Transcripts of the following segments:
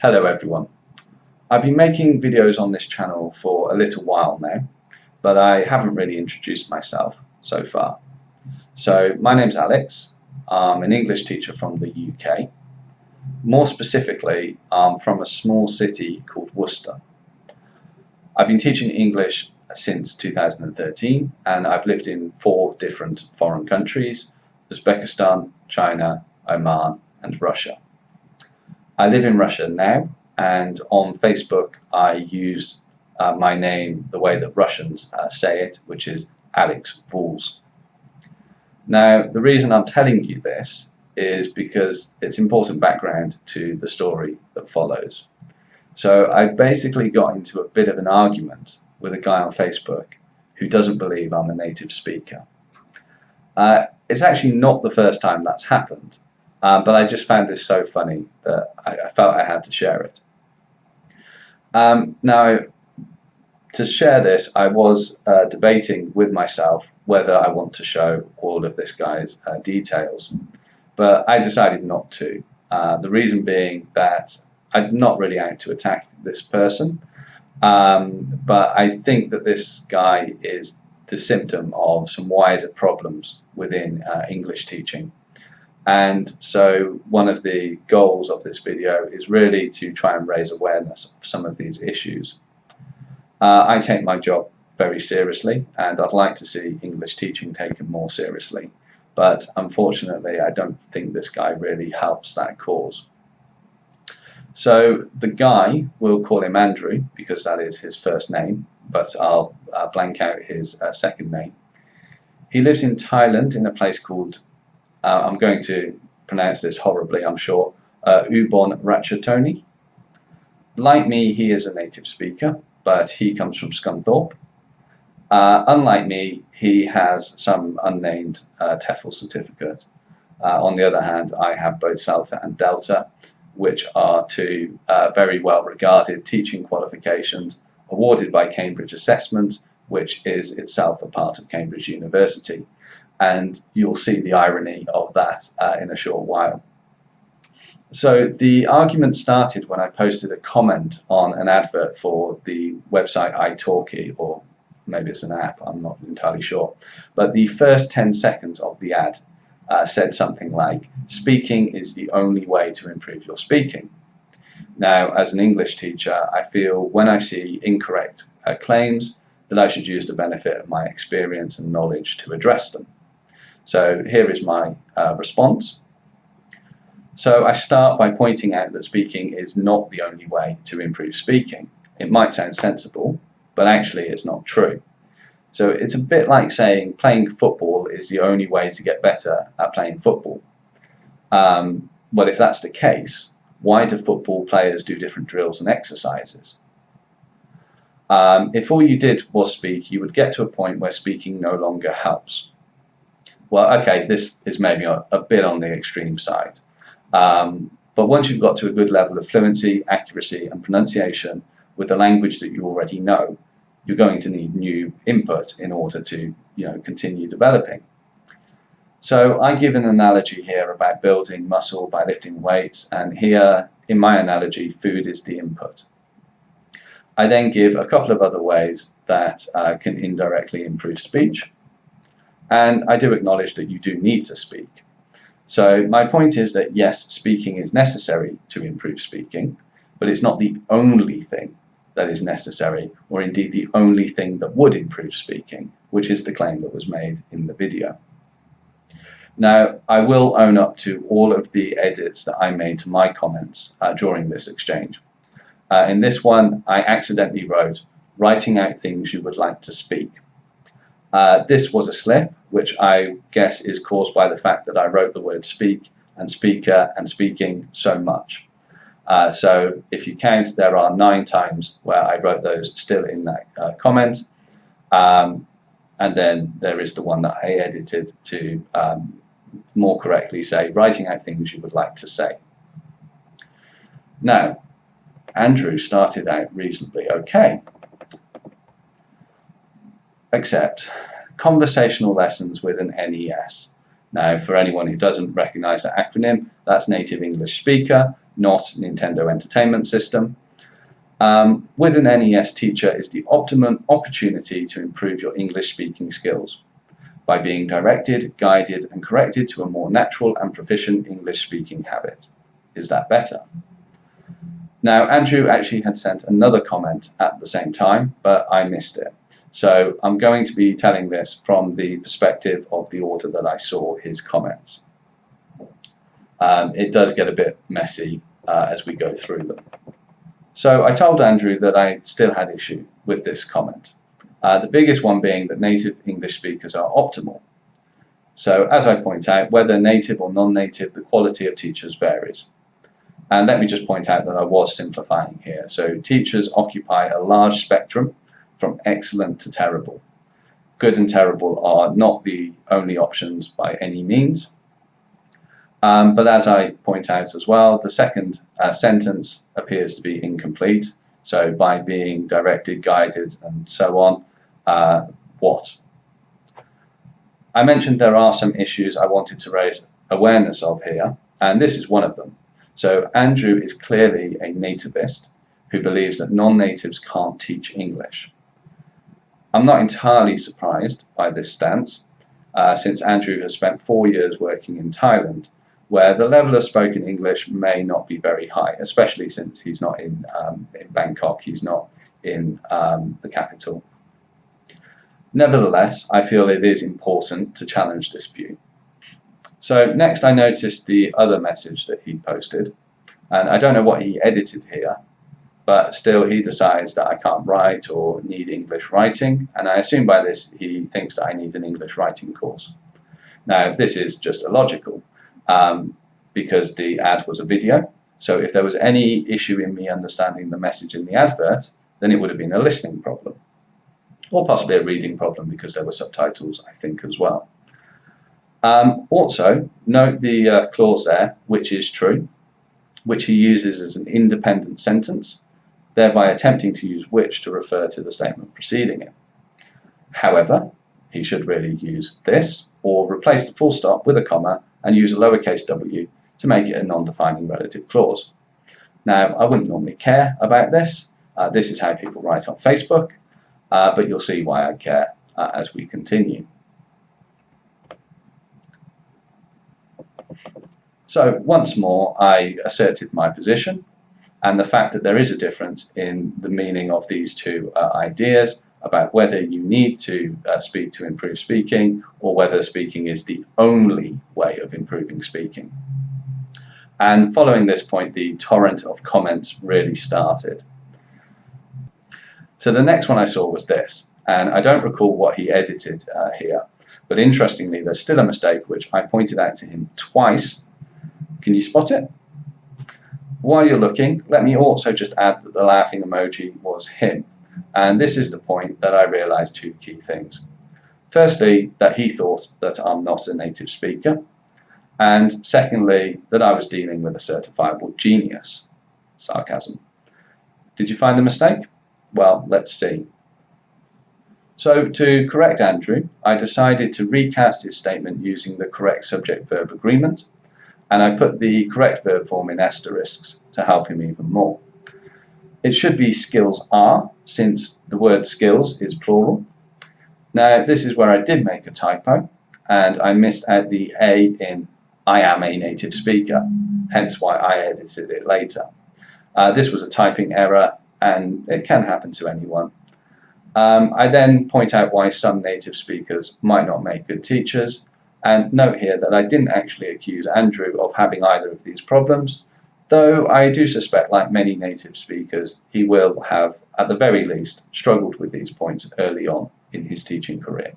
Hello everyone. I've been making videos on this channel for a little while now, but I haven't really introduced myself so far. So my name's Alex. I'm an English teacher from the UK. More specifically, I'm from a small city called Worcester. I've been teaching English since 2013 and I've lived in 4 different foreign countries: Uzbekistan, China, Oman and Russia. I live in Russia now, and on Facebook I use my name the way that Russians say it, which is Alex Vuls. Now, the reason I'm telling you this is because it's important background to the story that follows. So I basically got into a bit of an argument with a guy on Facebook who doesn't believe I'm a native speaker. It's actually not the first time that's happened. But I just found this so funny that I felt I had to share it. Now, to share this, I was debating with myself whether I want to show all of this guy's details, but I decided not to. The reason being that I'm not really out to attack this person, but I think that this guy is the symptom of some wider problems within English teaching. And so one of the goals of this video is really to try and raise awareness of some of these issues. I take my job very seriously and I'd like to see English teaching taken more seriously, but unfortunately I don't think this guy really helps that cause. So the guy, we'll call him Andrew because that is his first name, but I'll blank out his second name. He lives in Thailand in a place called I'm going to pronounce this horribly, I'm sure, Ubon Ratchathani. Like me, he is a native speaker, but he comes from Scunthorpe. Unlike me, he has some unnamed TEFL certificate. On the other hand, I have both CELTA and Delta, which are 2 very well regarded teaching qualifications awarded by Cambridge Assessment, which is itself a part of Cambridge University. And you'll see the irony of that in a short while. So the argument started when I posted a comment on an advert for the website italki, or maybe it's an app, I'm not entirely sure. But the first 10 seconds of the ad said something like, "Speaking is the only way to improve your speaking." Now, as an English teacher, I feel when I see incorrect claims that I should use the benefit of my experience and knowledge to address them. So here is my response. So I start by pointing out that speaking is not the only way to improve speaking. It might sound sensible, but actually it's not true. So it's a bit like saying playing football is the only way to get better at playing football. Well, if that's the case, why do football players do different drills and exercises? If all you did was speak, you would get to a point where speaking no longer helps. Well, okay, this is maybe a bit on the extreme side. But once you've got to a good level of fluency, accuracy and pronunciation with the language that you already know, you're going to need new input in order to continue developing. So I give an analogy here about building muscle by lifting weights, and here in my analogy, food is the input. I then give a couple of other ways that can indirectly improve speech. And I do acknowledge that you do need to speak. So my point is that yes, speaking is necessary to improve speaking, but it's not the only thing that is necessary, or indeed the only thing that would improve speaking, which is the claim that was made in the video. Now, I will own up to all of the edits that I made to my comments during this exchange. In this one, I accidentally wrote, "Writing out things you would like to speak." This was a slip, which I guess is caused by the fact that I wrote the word speak and speaker and speaking so much. So if you count, there are 9 times where I wrote those still in that comment. And then there is the one that I edited to more correctly say, "Writing out things you would like to say." Now, Andrew started out reasonably okay. Except conversational lessons with an NES. Now, for anyone who doesn't recognize that acronym, that's Native English Speaker, not Nintendo Entertainment System. With an NES, teacher is the optimum opportunity to improve your English speaking skills by being directed, guided, and corrected to a more natural and proficient English speaking habit. Is that better? Now, Andrew actually had sent another comment at the same time, but I missed it. So I'm going to be telling this from the perspective of the order that I saw his comments. It does get a bit messy as we go through them. So I told Andrew that I still had issue with this comment. The biggest one being that native English speakers are optimal. So as I point out, whether native or non-native, the quality of teachers varies. And let me just point out that I was simplifying here. So teachers occupy a large spectrum from excellent to terrible. Good and terrible are not the only options by any means. But as I point out as well, the second sentence appears to be incomplete. So by being directed, guided, and so on, what? I mentioned there are some issues I wanted to raise awareness of here, and this is one of them. So Andrew is clearly a nativist who believes that non-natives can't teach English. I'm not entirely surprised by this stance, since Andrew has spent 4 years working in Thailand, where the level of spoken English may not be very high, especially since he's not in Bangkok, he's not in the capital. Nevertheless, I feel it is important to challenge this view. So next I noticed the other message that he posted, and I don't know what he edited here, but still he decides that I can't write or need English writing, and I assume by this he thinks that I need an English writing course. Now this is just illogical, because the ad was a video, so if there was any issue in me understanding the message in the advert, then it would have been a listening problem, or possibly a reading problem because there were subtitles, I think, as well. Also, note the clause there, which is true, which he uses as an independent sentence, thereby attempting to use which to refer to the statement preceding it. However, he should really use this, or replace the full stop with a comma and use a lowercase w to make it a non-defining relative clause. Now, I wouldn't normally care about this. This is how people write on Facebook, but you'll see why I care as we continue. So once more, I asserted my position, and the fact that there is a difference in the meaning of these two ideas about whether you need to speak to improve speaking, or whether speaking is the only way of improving speaking. And following this point, the torrent of comments really started. So the next one I saw was this, and I don't recall what he edited here, but interestingly, there's still a mistake which I pointed out to him twice. Can you spot it? While you're looking, let me also just add that the laughing emoji was him. And this is the point that I realized two key things. Firstly, that he thought that I'm not a native speaker. And secondly, that I was dealing with a certifiable genius. Sarcasm. Did you find the mistake? Well, let's see. So to correct Andrew, I decided to recast his statement using the correct subject-verb agreement, and I put the correct verb form in asterisks to help him even more. It should be skills are, since the word skills is plural. Now, this is where I did make a typo, and I missed out the A in I am a native speaker, hence why I edited it later. This was a typing error, and it can happen to anyone. I then point out why some native speakers might not make good teachers, and note here that I didn't actually accuse Andrew of having either of these problems, though I do suspect, like many native speakers, he will have, at the very least, struggled with these points early on in his teaching career.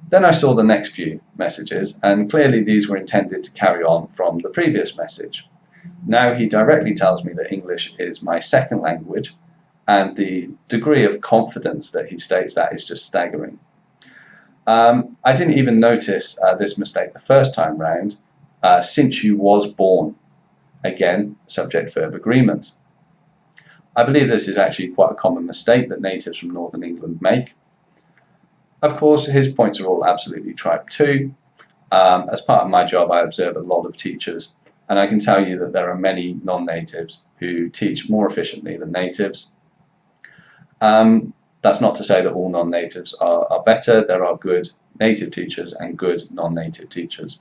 Then I saw the next few messages, and clearly these were intended to carry on from the previous message. Now he directly tells me that English is my second language, and the degree of confidence that he states that is just staggering. I didn't even notice this mistake the first time round, since you was born. Again, subject-verb agreement. I believe this is actually quite a common mistake that natives from Northern England make. Of course, his points are all absolutely tripe too. As part of my job, I observe a lot of teachers, And I can tell you that there are many non-natives who teach more efficiently than natives. That's not to say that all non-natives are better. There are good native teachers and good non-native teachers.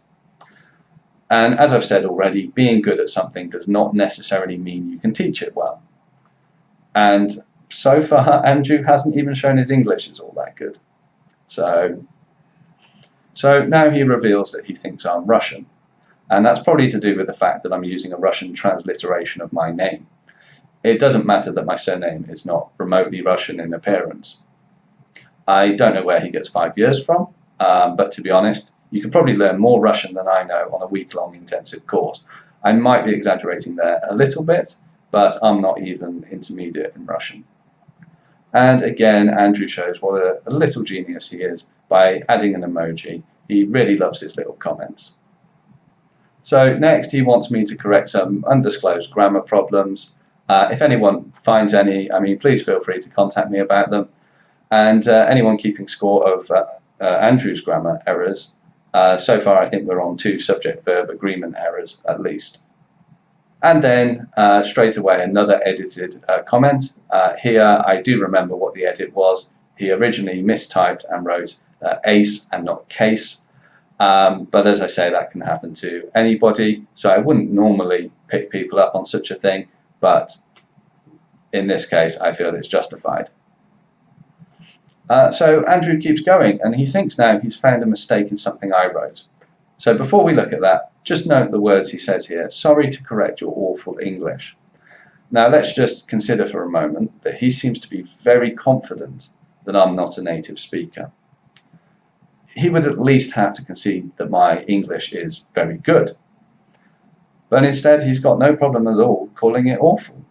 And as I've said already, being good at something does not necessarily mean you can teach it well. And so far, Andrew hasn't even shown his English is all that good. So now he reveals that he thinks I'm Russian. And that's probably to do with the fact that I'm using a Russian transliteration of my name. It doesn't matter that my surname is not remotely Russian in appearance. I don't know where he gets 5 years from, but to be honest, you can probably learn more Russian than I know on a week-long intensive course. I might be exaggerating there a little bit, but I'm not even intermediate in Russian. And again, Andrew shows what a little genius he is by adding an emoji. He really loves his little comments. So next, he wants me to correct some undisclosed grammar problems. If anyone finds any, please feel free to contact me about them. And anyone keeping score of Andrew's grammar errors, so far I think we're on 2 subject-verb agreement errors at least. And then straight away another edited comment. Here I do remember what the edit was. He originally mistyped and wrote ace and not case. But as I say, that can happen to anybody. So I wouldn't normally pick people up on such a thing. But in this case, I feel it's justified. So Andrew keeps going, and he thinks now he's found a mistake in something I wrote. So before we look at that, just note the words he says here. Sorry to correct your awful English. Now let's just consider for a moment that he seems to be very confident that I'm not a native speaker. He would at least have to concede that my English is very good. But instead, he's got no problem at all calling it awful.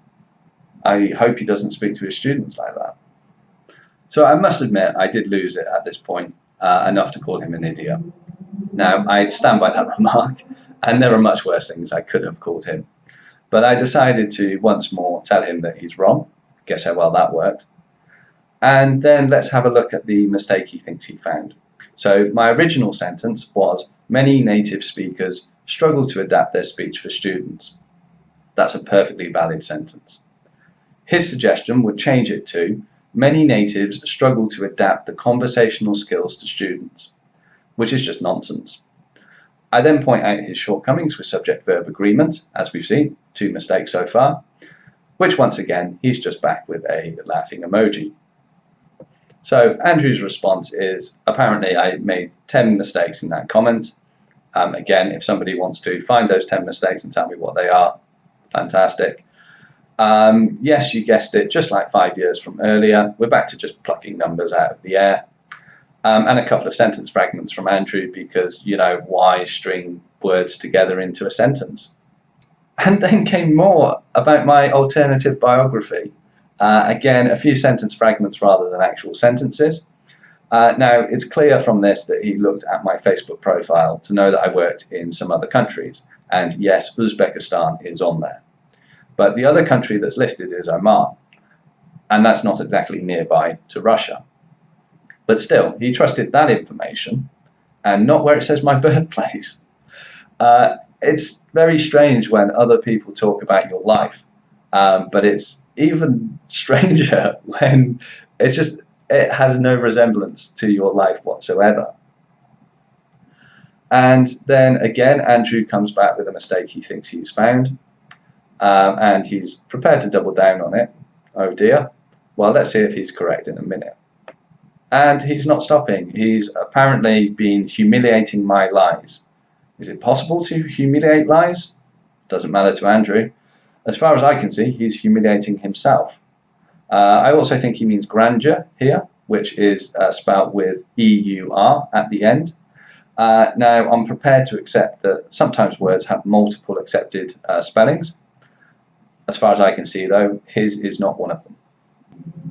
I hope he doesn't speak to his students like that. So I must admit, I did lose it at this point, enough to call him an idiot. Now, I stand by that remark, and there are much worse things I could have called him. But I decided to once more tell him that he's wrong. Guess how well that worked. And then let's have a look at the mistake he thinks he found. So my original sentence was, many native speakers struggle to adapt their speech for students. That's a perfectly valid sentence. His suggestion would change it to, many natives struggle to adapt the conversational skills to students, which is just nonsense. I then point out his shortcomings with subject-verb agreement, as we've seen, 2 mistakes so far, which once again, he's just back with a laughing emoji. So Andrew's response is, apparently I made 10 mistakes in that comment. Again, if somebody wants to find those 10 mistakes and tell me what they are, fantastic. Yes, you guessed it, just like 5 years from earlier, we're back to just plucking numbers out of the air. And a couple of sentence fragments from Andrew because, why string words together into a sentence? And then came more about my alternative biography. Again, a few sentence fragments rather than actual sentences. Now, it's clear from this that he looked at my Facebook profile to know that I worked in some other countries. And yes, Uzbekistan is on there. But the other country that's listed is Oman. And that's not exactly nearby to Russia. But still, he trusted that information and not where it says my birthplace. It's very strange when other people talk about your life. But it's even stranger when it has no resemblance to your life whatsoever. And then again, Andrew comes back with a mistake he thinks he's found. And he's prepared to double down on it. Oh dear. Well, let's see if he's correct in a minute. And he's not stopping. He's apparently been humiliating my lies. Is it possible to humiliate lies? Doesn't matter to Andrew. As far as I can see, he's humiliating himself. I also think he means grandeur here, which is spelled with E-U-R at the end. Now, I'm prepared to accept that sometimes words have multiple accepted spellings. As far as I can see, though, his is not one of them.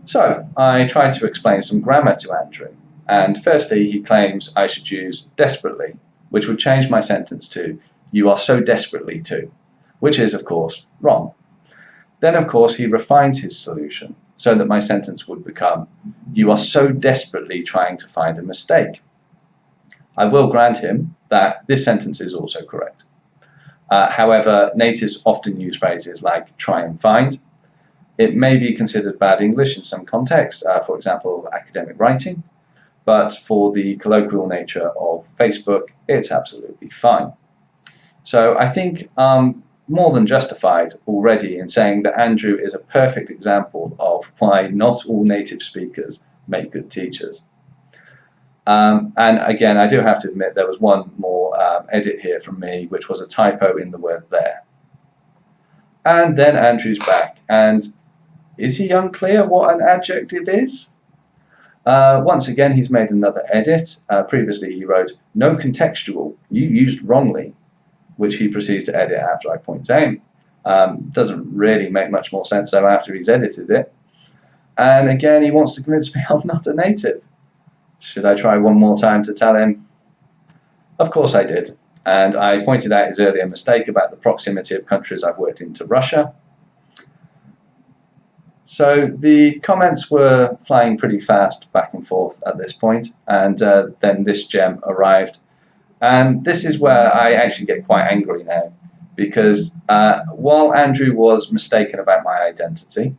So, I tried to explain some grammar to Andrew, and firstly, he claims I should use desperately, which would change my sentence to, you are so desperately to, which is, of course, wrong. Then, of course, he refines his solution so that my sentence would become, you are so desperately trying to find a mistake. I will grant him that this sentence is also correct. However, natives often use phrases like try and find. It may be considered bad English in some contexts, for example, academic writing, but for the colloquial nature of Facebook, it's absolutely fine. So I think more than justified already in saying that Andrew is a perfect example of why not all native speakers make good teachers. And again, I do have to admit there was one more edit here from me, which was a typo in the word there. And then Andrew's back, and is he unclear what an adjective is? Once again, he's made another edit. Previously, he wrote, no contextual, you used wrongly, which he proceeds to edit after I point out. Doesn't really make much more sense though after he's edited it. And again, he wants to convince me I'm not a native. Should I try one more time to tell him? Of course I did. And I pointed out his earlier mistake about the proximity of countries I've worked in to Russia. So the comments were flying pretty fast back and forth at this point, and then this gem arrived. And this is where I actually get quite angry now, because while Andrew was mistaken about my identity,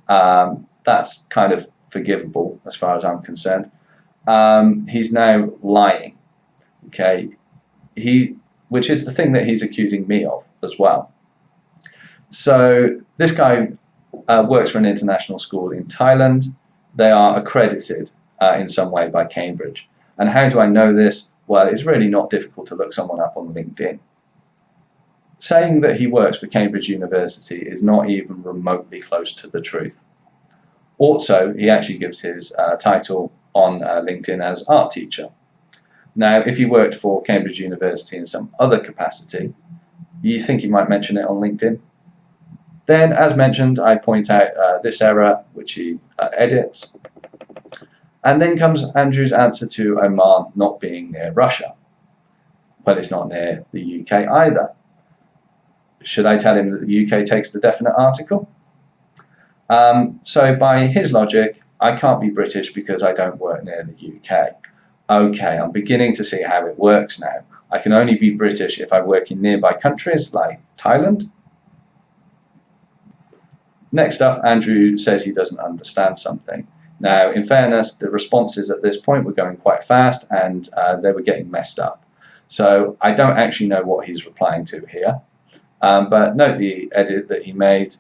that's kind of forgivable as far as I'm concerned. He's now lying, okay? Which is the thing that he's accusing me of as well. So this guy works for an international school in Thailand. They are accredited in some way by Cambridge. And how do I know this? Well, it's really not difficult to look someone up on LinkedIn. Saying that he works for Cambridge University is not even remotely close to the truth. Also, he actually gives his title on LinkedIn as art teacher. Now, if he worked for Cambridge University in some other capacity, you think he might mention it on LinkedIn? Then, as mentioned, I point out this error, which he edits. And then comes Andrew's answer to Oman not being near Russia. Well, it's not near the UK either. Should I tell him that the UK takes the definite article? So by his logic, I can't be British because I don't work near the UK. Okay, I'm beginning to see how it works now. I can only be British if I work in nearby countries like Thailand. Next up, Andrew says he doesn't understand something. Now, in fairness, the responses at this point were going quite fast and they were getting messed up. So I don't actually know what he's replying to here. But note the edit that he made.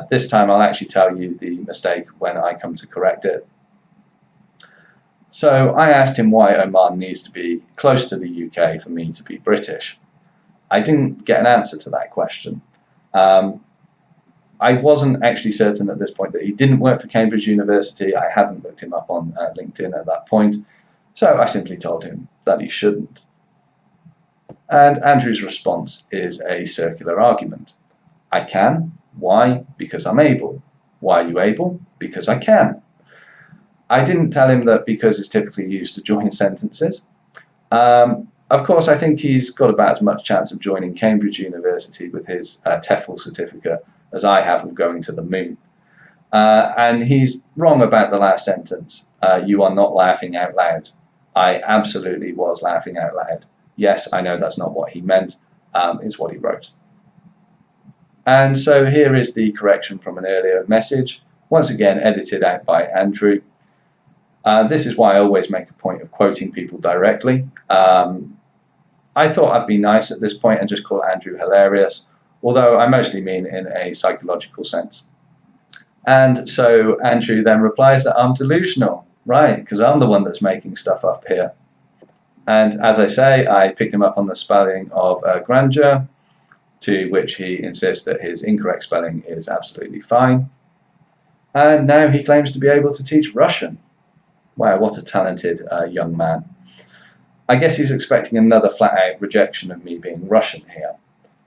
This time I'll actually tell you the mistake when I come to correct it. So I asked him why Oman needs to be close to the UK for me to be British. I didn't get an answer to that question. I wasn't actually certain at this point that he didn't work for Cambridge University. I hadn't looked him up on LinkedIn at that point. So I simply told him that he shouldn't. And Andrew's response is a circular argument. I can. Why? Because I'm able. Why are you able? Because I can. I didn't tell him that because is typically used to join sentences. Of course, I think he's got about as much chance of joining Cambridge University with his TEFL certificate as I have of going to the moon. And he's wrong about the last sentence. You are not laughing out loud. I absolutely was laughing out loud. Yes, I know that's not what he meant, is what he wrote. And so here is the correction from an earlier message, once again edited out by Andrew. This is why I always make a point of quoting people directly. I thought I'd be nice at this point and just call Andrew hilarious, although I mostly mean in a psychological sense. And so Andrew then replies that I'm delusional, right, because I'm the one that's making stuff up here. And as I say, I picked him up on the spelling of grandeur, to which he insists that his incorrect spelling is absolutely fine. And now he claims to be able to teach Russian. Wow, what a talented young man. I guess he's expecting another flat-out rejection of me being Russian here.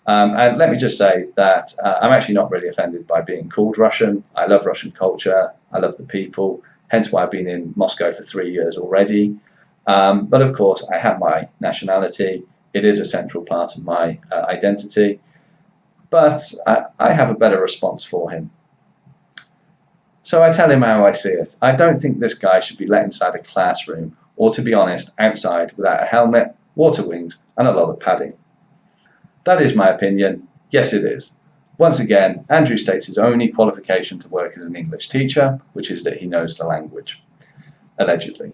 And let me just say that I'm actually not really offended by being called Russian. I love Russian culture. I love the people, hence why I've been in Moscow for 3 years already. But of course, I have my nationality. It is a central part of my identity. But I have a better response for him. So I tell him how I see it. I don't think this guy should be let inside a classroom, or to be honest, outside without a helmet, water wings, and a lot of padding. That is my opinion. Yes, it is. Once again, Andrew states his only qualification to work as an English teacher, which is that he knows the language, allegedly.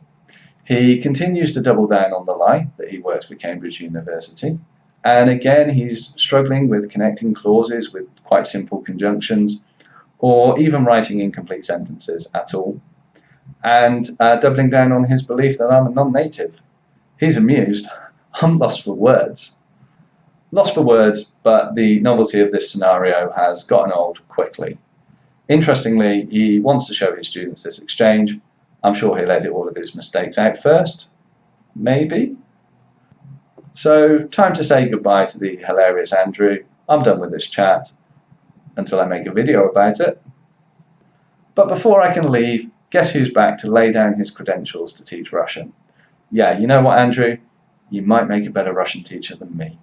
He continues to double down on the lie that he works for Cambridge University. And again, he's struggling with connecting clauses with quite simple conjunctions, or even writing incomplete sentences at all. And doubling down on his belief that I'm a non-native. He's amused. I'm lost for words. Lost for words, but the novelty of this scenario has gotten old quickly. Interestingly, he wants to show his students this exchange. I'm sure he'll edit all of his mistakes out first. Maybe. So, time to say goodbye to the hilarious Andrew. I'm done with this chat until I make a video about it. But before I can leave, guess who's back to lay down his credentials to teach Russian? Yeah, you know what, Andrew? You might make a better Russian teacher than me.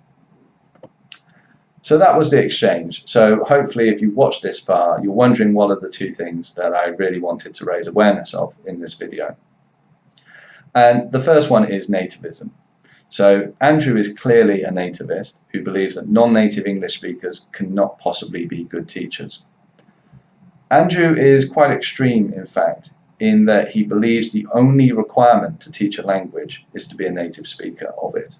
So that was the exchange. So hopefully if you watched this far, you're wondering what are the two things that I really wanted to raise awareness of in this video. And the first one is nativism. So Andrew is clearly a nativist who believes that non-native English speakers cannot possibly be good teachers. Andrew is quite extreme, in fact, in that he believes the only requirement to teach a language is to be a native speaker of it.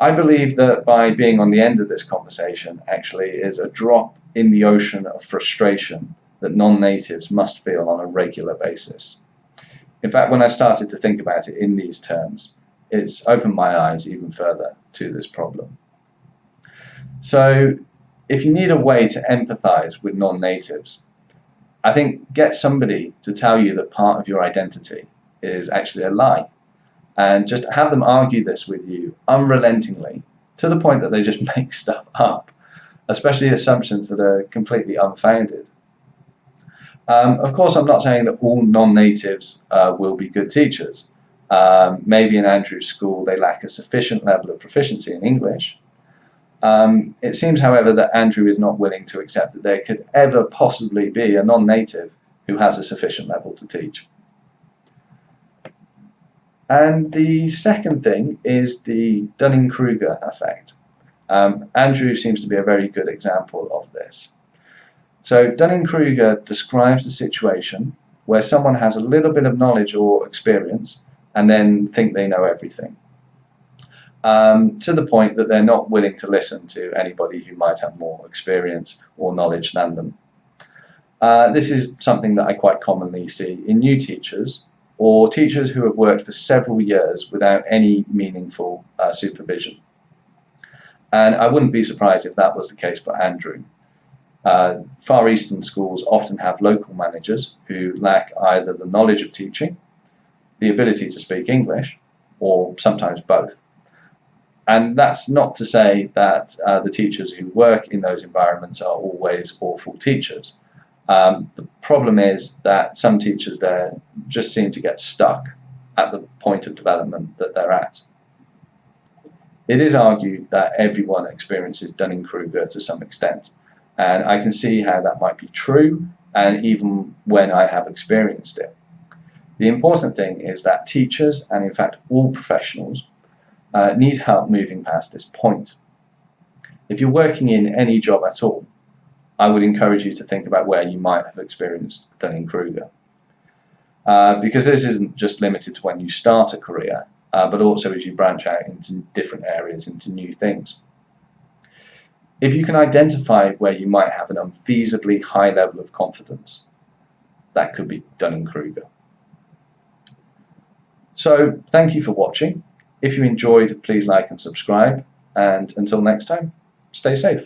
I believe that by being on the end of this conversation actually is a drop in the ocean of frustration that non-natives must feel on a regular basis. In fact, when I started to think about it in these terms, it's opened my eyes even further to this problem. So, if you need a way to empathise with non-natives, I think get somebody to tell you that part of your identity is actually a lie. And just have them argue this with you unrelentingly to the point that they just make stuff up, especially assumptions that are completely unfounded. Of course, I'm not saying that all non-natives will be good teachers. Maybe in Andrew's school they lack a sufficient level of proficiency in English. It seems, however, that Andrew is not willing to accept that there could ever possibly be a non-native who has a sufficient level to teach. And the second thing is the dunning-kruger effect. Andrew seems to be a very good example of this. So dunning-kruger describes the situation where someone has a little bit of knowledge or experience and then think they know everything, to the point that they're not willing to listen to anybody who might have more experience or knowledge than them. This is something that I quite commonly see in new teachers, or teachers who have worked for several years without any meaningful supervision. And I wouldn't be surprised if that was the case for Andrew. Far Eastern schools often have local managers who lack either the knowledge of teaching, the ability to speak English, or sometimes both. And that's not to say that the teachers who work in those environments are always awful teachers. The problem is that some teachers there just seem to get stuck at the point of development that they're at. It is argued that everyone experiences dunning-kruger to some extent, and I can see how that might be true, and even when I have experienced it. The important thing is that teachers, and in fact all professionals, need help moving past this point. If you're working in any job at all, I would encourage you to think about where you might have experienced dunning-kruger. Because this isn't just limited to when you start a career, but also as you branch out into different areas, into new things. If you can identify where you might have an unfeasibly high level of confidence, that could be dunning-kruger. So, thank you for watching. If you enjoyed, please like and subscribe, and until next time, stay safe.